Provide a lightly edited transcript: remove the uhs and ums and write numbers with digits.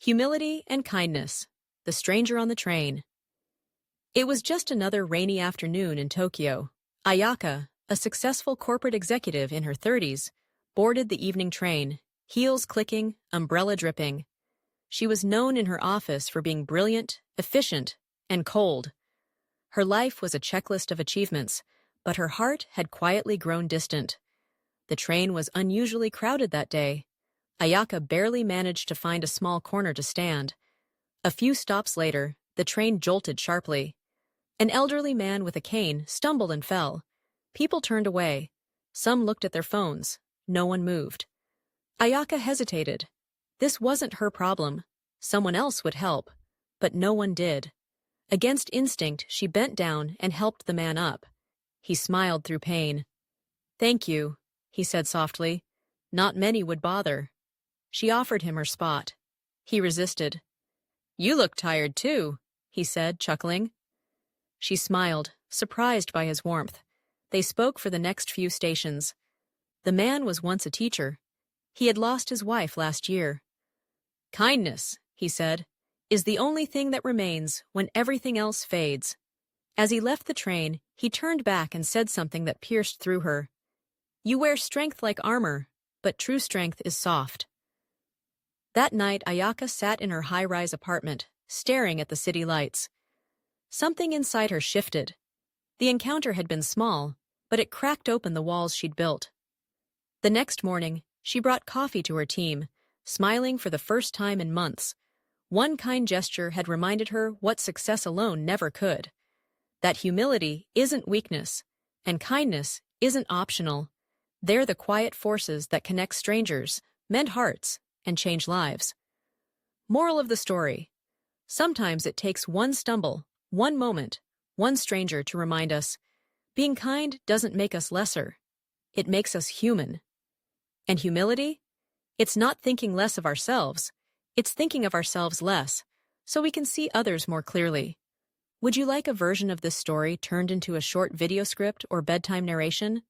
Humility and kindness. The stranger on the train. It was just another rainy afternoon in Tokyo. Ayaka, a successful corporate executive in her 30s, boarded the evening train, heels clicking, umbrella dripping. She was known in her office for being brilliant, efficient, and cold. Her life was a checklist of achievements, but her heart had quietly grown distant. The train was unusually crowded that day. Ayaka barely managed to find a small corner to stand. A few stops later, the train jolted sharply. An elderly man with a cane stumbled and fell. People turned away. Some looked at their phones. No one moved. Ayaka hesitated. This wasn't her problem. Someone else would help. But no one did. Against instinct, she bent down and helped the man up. He smiled through pain. "Thank you," he said softly. "Not many would bother." She offered him her spot. He resisted. "You look tired too," he said, chuckling. She smiled, surprised by his warmth. They spoke for the next few stations. The man was once a teacher. He had lost his wife last year. "Kindness," he said, "is the only thing that remains when everything else fades." As he left the train, he turned back and said something that pierced through her. "You wear strength like armor, but true strength is soft." That night, Ayaka sat in her high-rise apartment, staring at the city lights. Something inside her shifted. The encounter had been small, but it cracked open the walls she'd built. The next morning, she brought coffee to her team, smiling for the first time in months. One kind gesture had reminded her what success alone never could. That humility isn't weakness, and kindness isn't optional. They're the quiet forces that connect strangers, mend hearts, and change lives. Moral of the story. Sometimes it takes one stumble, one moment, one stranger to remind us, being kind doesn't make us lesser. It makes us human. And humility? It's not thinking less of ourselves. It's thinking of ourselves less, so we can see others more clearly. Would you like a version of this story turned into a short video script or bedtime narration?